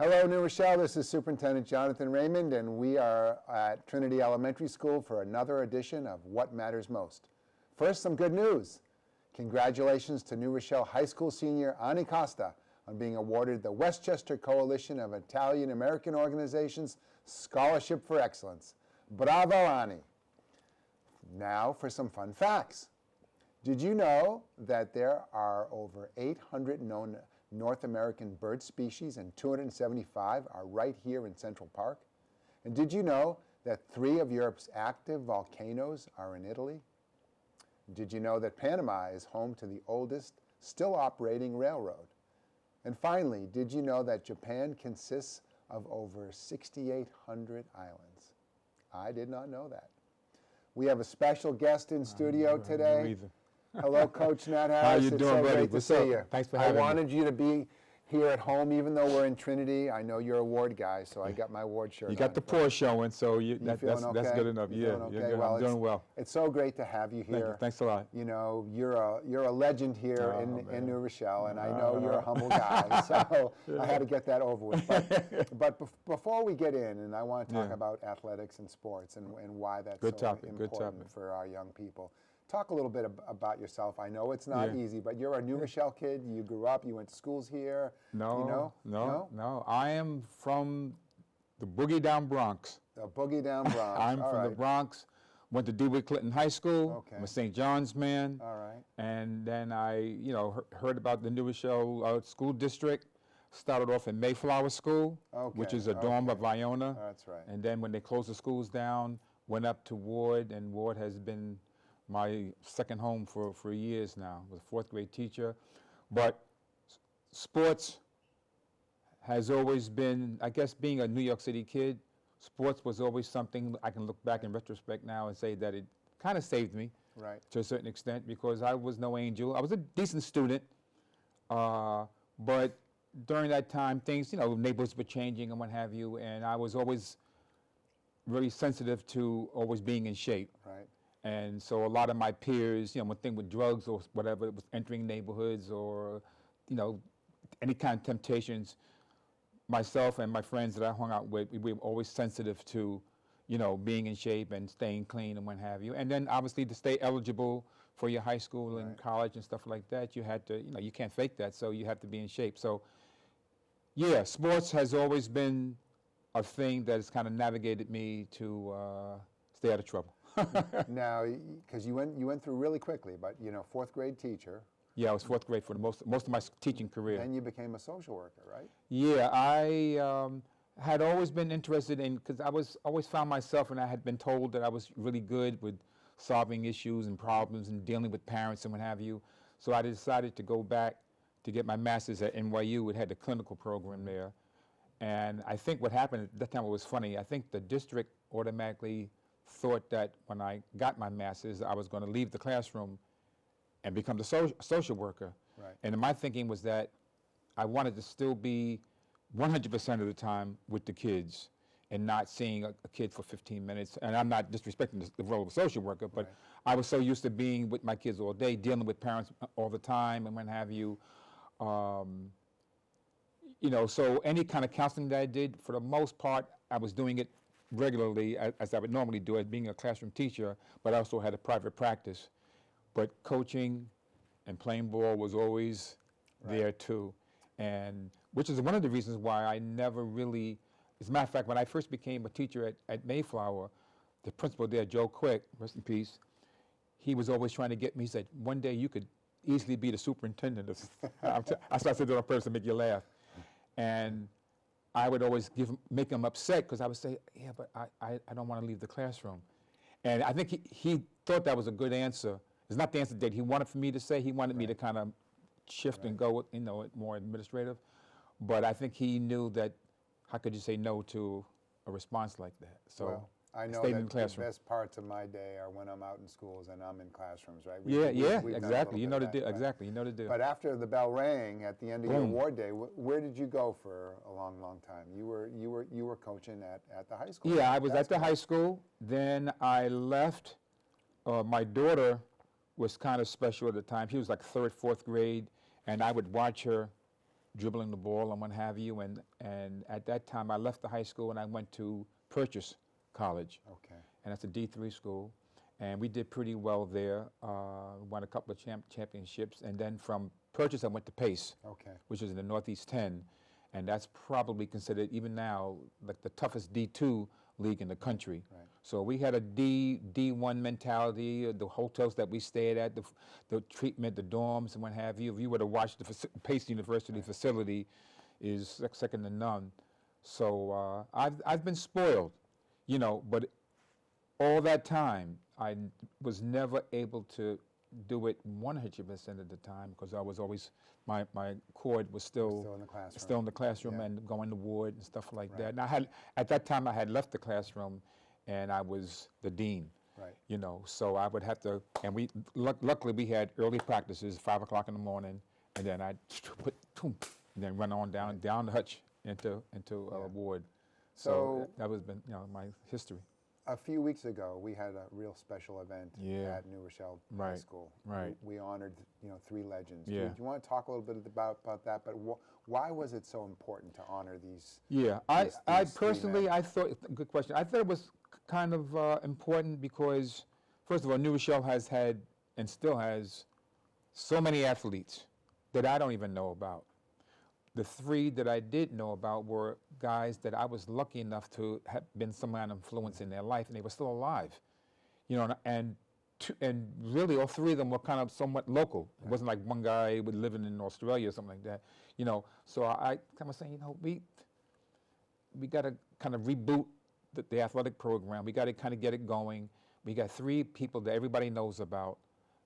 Hello, New Rochelle. This is Superintendent Jonathan Raymond, and we are at Trinity Elementary School for another edition of What Matters Most. First, some good news. Congratulations to New Rochelle High School senior Ani Costa on being awarded the Westchester Coalition of Italian American Organizations Scholarship for Excellence. Bravo, Ani. Now for some fun facts. Did you know that there are over 800 known North American bird species and 275 are right here in Central Park? And did you know that 3 of Europe's active volcanoes are in Italy? Did you know that Panama is home to the oldest still operating railroad? And finally, did you know that Japan consists of over 6,800 islands? I did not know that. We have a special guest in studio today. Hello, Coach Nat Harris. How you it's doing, so buddy? great to see you. Thanks for having me. I wanted you to be here at home, even though we're in Trinity. I know you're a ward guy, so I got my ward shirt on. You got the pore showing, so that's okay? good enough. You Yeah, okay? you're good. Well, I'm doing well. It's so great to have you here. Thank you. Thanks a lot. You know, you're a legend here Oh, in New Rochelle, and I know you're a humble guy, so I had to get that over with. But before we get in, and I want to talk about athletics and sports and why that's important for our young people. Talk a little bit about yourself. I know it's not easy, but you're a New Rochelle kid. You grew up, you went to schools here. No. I am from the Boogie Down Bronx. The Boogie Down Bronx. I'm from the Bronx. Went to DeWitt Clinton High School. Okay. I'm a St. John's man. All right. And then I, heard about the New Rochelle School District. Started off in Mayflower School, which is a dorm of Iona. That's right. And then when they closed the schools down, went up to Ward, and Ward has been my second home for years now. I was a 4th grade teacher. But sports has always been, I guess being a New York City kid, sports was always something I can look back in retrospect now and say that it kind of saved me to a certain extent, because I was no angel. I was a decent student, but during that time things, neighborhoods were changing and what have you, and I was always really sensitive to always being in shape. Right. And so a lot of my peers, one thing with drugs or whatever, it was entering neighborhoods or, any kind of temptations. Myself and my friends that I hung out with, we were always sensitive to, being in shape and staying clean and what have you. And then obviously to stay eligible for your high school and college and stuff like that, you had to, you can't fake that, so you have to be in shape. So yeah, sports has always been a thing that has kind of navigated me to stay out of trouble. Now, because you went through really quickly, but 4th grade teacher. Yeah, I was 4th grade for most of my teaching career. Then you became a social worker, right? Yeah, I had always been interested in, because I always found myself, and I had been told that I was really good with solving issues and problems and dealing with parents and what have you. So I decided to go back to get my master's at NYU. It had a clinical program there. And I think what happened at that time, it was funny. I think the district automatically thought that when I got my master's, I was going to leave the classroom and become the social worker. Right. And my thinking was that I wanted to still be 100% of the time with the kids and not seeing a kid for 15 minutes. And I'm not disrespecting the role of a social worker, but I was so used to being with my kids all day, dealing with parents all the time and what have you. So any kind of counseling that I did, for the most part, I was doing it regularly as I would normally do as being a classroom teacher, but I also had a private practice. But coaching and playing ball was always there too. And which is one of the reasons why I never really, as a matter of fact, when I first became a teacher at Mayflower, the principal there, Joe Quick, rest in peace, he was always trying to get me, he said, one day you could easily be the superintendent. I started to do it on purpose to make you laugh. And I would always make him upset, because I would say, yeah, but I don't want to leave the classroom. And I think he thought that was a good answer. It's not the answer that he wanted for me to say. He wanted me to kind of shift and go, more administrative. But I think he knew that, how could you say no to a response like that? So I know stayed that in the classroom. The best parts of my day are when I'm out in schools and I'm in classrooms, right? Exactly. You know the deal. But after the bell rang at the end of your ward day, where did you go for a long, long time? You were coaching at the high school. Yeah, I was at the high school. Then I left. My daughter was kind of special at the time. She was like 3rd, 4th grade, and I would watch her dribbling the ball and what have you. And at that time, I left the high school and I went to Purchase College, Okay. and that's a D3 school. And we did pretty well there, won a couple of championships. And then from Purchase, I went to Pace, Okay. which is in the Northeast 10. And that's probably considered, even now, like the toughest D2 league in the country. Right. So we had a D1 mentality, the hotels that we stayed at, the treatment, the dorms and what have you. If you were to watch the Pace University facility, is second to none. So I've been spoiled, you know, but all that time, I was never able to do it 100% of the time because I was always, my cord was Still in the classroom. still in the classroom Yeah. and going to ward and stuff like Right. that. And at that time, I had left the classroom and I was the dean. Right. You know, so I would have to, and luckily we had early practices, 5 o'clock in the morning, and then I'd and then run on down the hutch into Yeah. ward. So- that was been, you know, my history. A few weeks ago, we had a real special event Yeah. at New Rochelle High Right, School. right. We honored, 3 legends. Yeah. Do you want to talk a little bit about that? But why was it so important to honor these? Yeah, these I three personally, men? I thought, good question. I thought it was kind of important because, first of all, New Rochelle has had and still has so many athletes that I don't even know about. The 3 that I did know about were guys that I was lucky enough to have been some kind of influence in their life, and they were still alive. You know, and really all 3 of them were kind of somewhat local. It wasn't like one guy was living in Australia or something like that. You know, so I kind of saying, we got to kind of reboot the athletic program. We got to kind of get it going. We got 3 people that everybody knows about.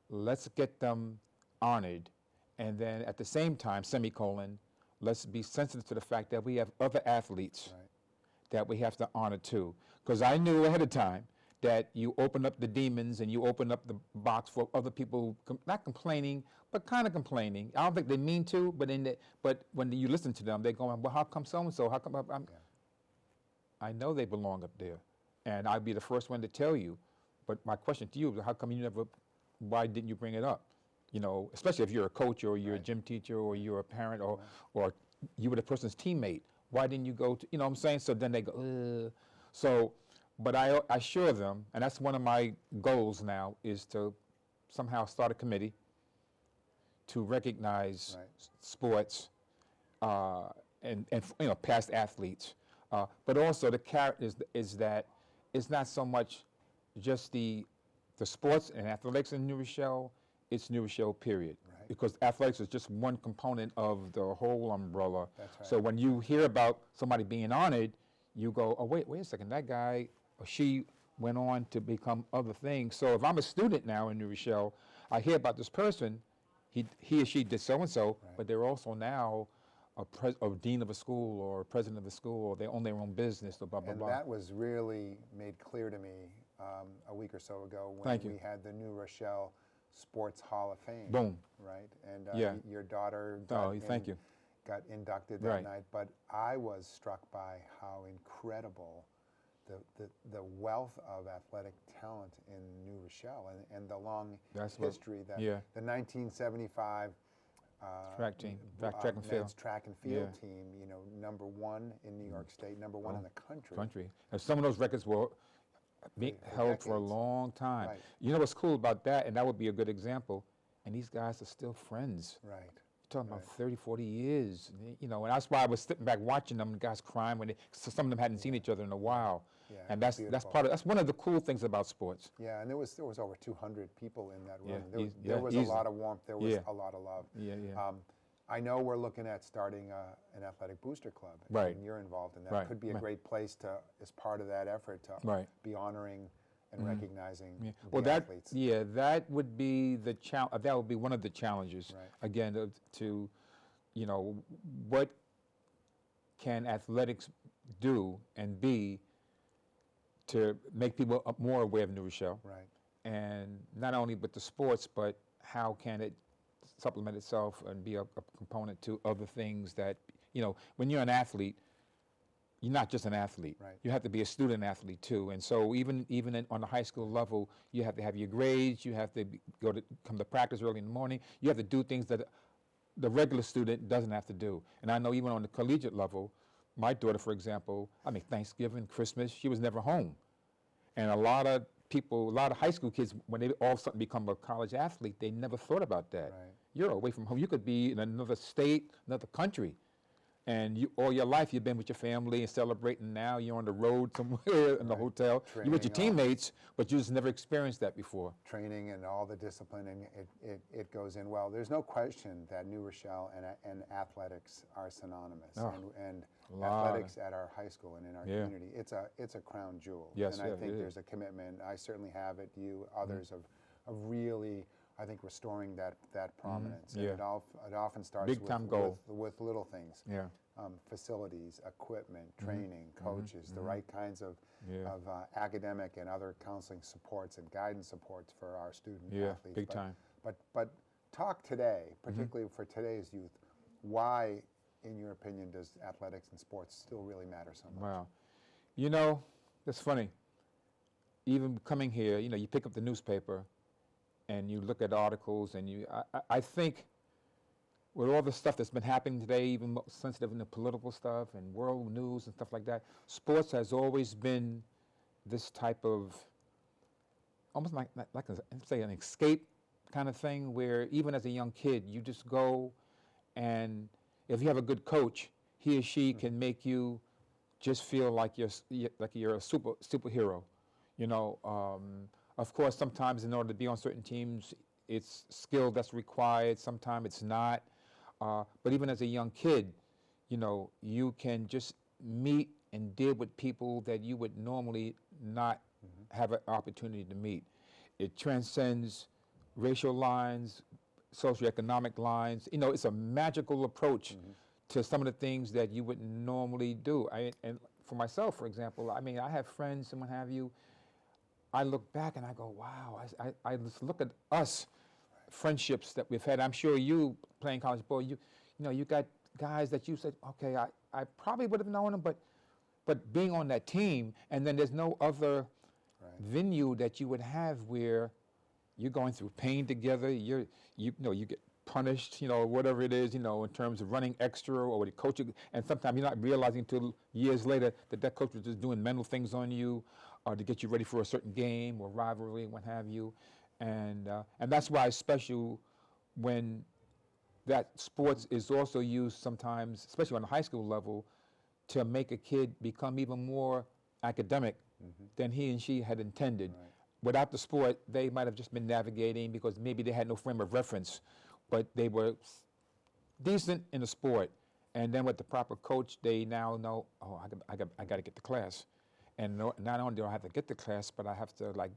Let's get them honored, and then at the same time, semicolon, let's be sensitive to the fact that we have other athletes Right. that we have to honor too. Because I knew ahead of time that you open up the demons and you open up the box for other people, not complaining, but kind of complaining. I don't think they mean to, but when you listen to them, they're going, well, how come so-and-so? How come I know they belong up there. And I'd be the first one to tell you. But my question to you is, how come why didn't you bring it up? You know, especially if you're a coach or you're a gym teacher or you're a parent or you were the person's teammate. Why didn't you go to, you know what I'm saying? So then they go, ugh. So, but I assure them, and that's one of my goals now, is to somehow start a committee to recognize Right. sports and past athletes. But also the character is that it's not so much just the sports and athletics in New Rochelle, it's New Rochelle, period. Right. Because athletics is just one component of the whole umbrella. That's right. So when you hear about somebody being honored, you go, oh, wait a second, that guy or she went on to become other things. So if I'm a student now in New Rochelle, I hear about this person, he or she did so-and-so, Right. but they're also now a dean of a school or a president of a school, or they own their own business, or blah, blah, And blah. that was really made clear to me a week or so ago when Thank you. we had the New Rochelle Sports Hall of Fame. Boom. Right? And Yeah. Your daughter Thank you. got inducted that Right. night. But I was struck by how incredible the wealth of athletic talent in New Rochelle and the long That's what- history that yeah. the 1975 Track team, track and field. men's track and field Yeah. team, number 1 in New York State, number 1 in the country. And some of those records were being For held for a decades. long time. Right. You know what's cool about that, and that would be a good example, and these guys are still friends. Right. You're talking about Right. 30, 40 years, and that's why I was sitting back watching them, guys crying when so some of them hadn't seen each other in a while. Yeah, And that's beautiful. that's one of the cool things about sports. Yeah, and there was over 200 people in that room. Yeah, There was a easy. lot of warmth. There was Yeah. a lot of love. Yeah. I know we're looking at starting an athletic booster club. Right. And you're involved in that. Right, Could be a right. great place to, as part of that effort, to Right. be honoring and recognizing Yeah. the Well, athletes. that would be that would be one of the challenges. Right. Again, to what can athletics do and be to make people more aware of New Rochelle, Right. and not only with the sports, but how can it supplement itself and be a component to other things that when you're an athlete. You're not just an athlete. Right. You have to be a student athlete too. And so even on the high school level, you have to have your grades. You have to come to practice early in the morning. You have to do things that the regular student doesn't have to do. And I know even on the collegiate level, my daughter, for example, I mean, Thanksgiving, Christmas, she was never home. And a lot of people, a lot of high school kids, when they all of a sudden become a college athlete, they never thought about that. Right. You're away from home. You could be in another state, another country. And you, all your life you've been with your family and celebrating. Now you're on the road somewhere in the hotel. You're with your Training off. teammates, but you just never experienced that before. Training and all the discipline, and it goes in well. There's no question that New Rochelle and athletics are synonymous, Oh, and lot. athletics at our high school and in our Yeah. community, it's a crown jewel. Yes, and yeah, I think it there's a commitment. I certainly have it. You, others, of really, I think, restoring that prominence. Yeah. And it often starts Big time goal. with little things. Yeah. Facilities, equipment, training, coaches, the right kinds of, Yeah. academic and other counseling supports and guidance supports for our student Yeah, athletes. big time. But talk today, particularly for today's youth, why, in your opinion, does athletics and sports still really matter so much? Wow. You know, it's funny. Even coming here, you know, you pick up the newspaper and you look at articles and I think with all the stuff that's been happening today, even more sensitive in the political stuff and world news and stuff like that, sports has always been this type of, almost like say an escape kind of thing, where even as a young kid, you just go, and if you have a good coach, he or she can make you just feel like you're a superhero. You know, of course, sometimes in order to be on certain teams, it's skill that's required. Sometimes it's not. But even as a young kid, you know, you can just meet and deal with people that you would normally not have an opportunity to meet. It transcends racial lines, socioeconomic lines. You know, it's a magical approach to some of the things that you wouldn't normally do. And for myself, for example, I mean, I have friends and what have you. I look back and I go, wow, I just look at us, friendships that we've had. I'm sure you playing college ball, you know, you got guys that you said, okay, I probably would have known them, but being on that team, and then there's no other venue that you would have where you're going through pain together, you know, you get punished, you know, whatever it is, you know, in terms of running extra or with the coach, and sometimes you're not realizing until years later that coach was just doing mental things on you to get you ready for a certain game or rivalry and what have you. And that's why it's special when that sports is also used sometimes, especially on the high school level, to make a kid become even more academic than he and she had intended. Right. Without the sport, they might have just been navigating because maybe they had no frame of reference, but they were decent in the sport. And then with the proper coach, they now know, oh, I got to get to class. And not only do I have to get to class, but I have to, like,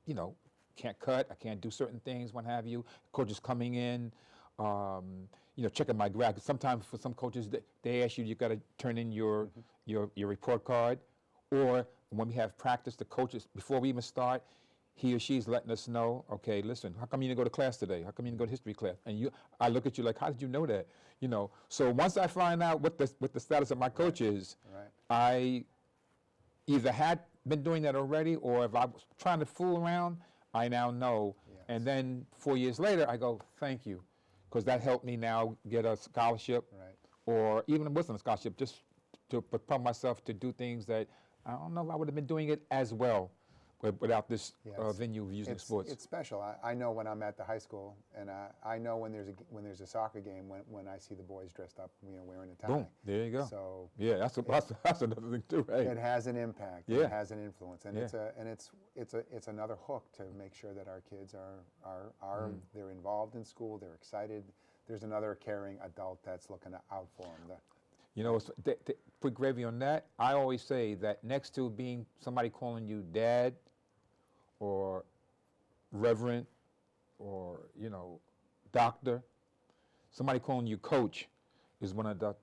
you know, can't cut, I can't do certain things, what have you. Coaches coming in, you know, checking my grades. Sometimes for some coaches, they ask you got to turn in your report card. Or when we have practice, the coaches, before we even start, he or she's letting us know, okay, listen, how come you didn't go to class today? How come you didn't go to history class? And I look at you like, how did you know that? You know, so once I find out what the status of my coach is, I either had been doing that already, or if I was trying to fool around, I now know. Yes. And then 4 years later, I go, thank you, because that helped me now get a scholarship, or even if it wasn't a scholarship, just to propel myself to do things that I don't know if I would have been doing it as well without this venue of using sports. It's special. I know when I'm at the high school, and I know when there's a soccer game when I see the boys dressed up, you know, wearing a tie. Boom, there you go. So yeah, that's another thing too, right? it has an impact. Yeah. It has an influence, and it's another hook to make sure that our kids are they're involved in school, they're excited. There's another caring adult that's looking out for them. You know, put gravy on that. I always say that next to being somebody calling you dad or reverend or, you know, doctor, somebody calling you coach is one of the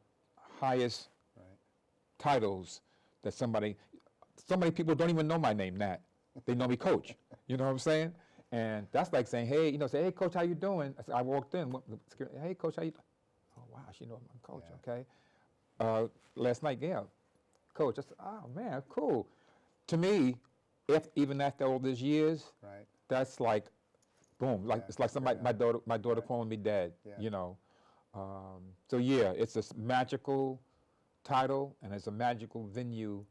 highest titles that so many people don't even know my name, Nat. They know me coach. You know what I'm saying? And that's like saying, hey, you know, say, hey, coach, how you doing? I walked in, hey, coach, how you doing? Oh, wow, she knows I'm coach, okay. Last night, yeah, coach. I said, oh man, cool. To me, even after all these years, that's like, boom. Like it's like somebody, my daughter calling me dad. You know, So yeah, it's a magical title and it's a magical venue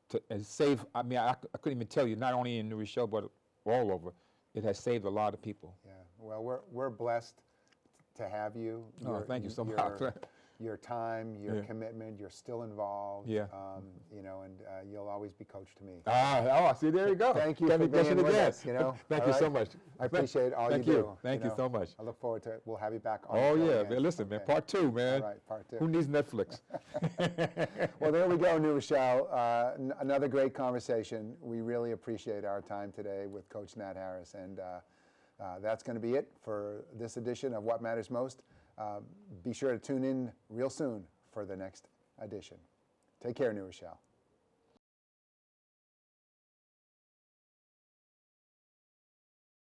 to and save. I mean, I couldn't even tell you. Not only in New Rochelle, but all over, it has saved a lot of people. Yeah. Well, we're blessed to have you. Oh, thank you so much. Your time, your Yeah. commitment, you're still involved. Yeah. You know, and you'll always be coach to me. See, there you go. Thank you Got for me guessing being with again. us, you know. Thank All you so right? much. I appreciate all Thank you you. do. Thank you know. so much. I look forward to it. We'll have you back on. Oh the show yeah, again. man. Listen, man. Okay. Part 2, man. All right, part 2. Who needs Netflix? Well, there we go, New Rochelle. Another great conversation. We really appreciate our time today with Coach Nat Harris. And that's going to be it for this edition of What Matters Most. Be sure to tune in real soon for the next edition. Take care, New Rochelle.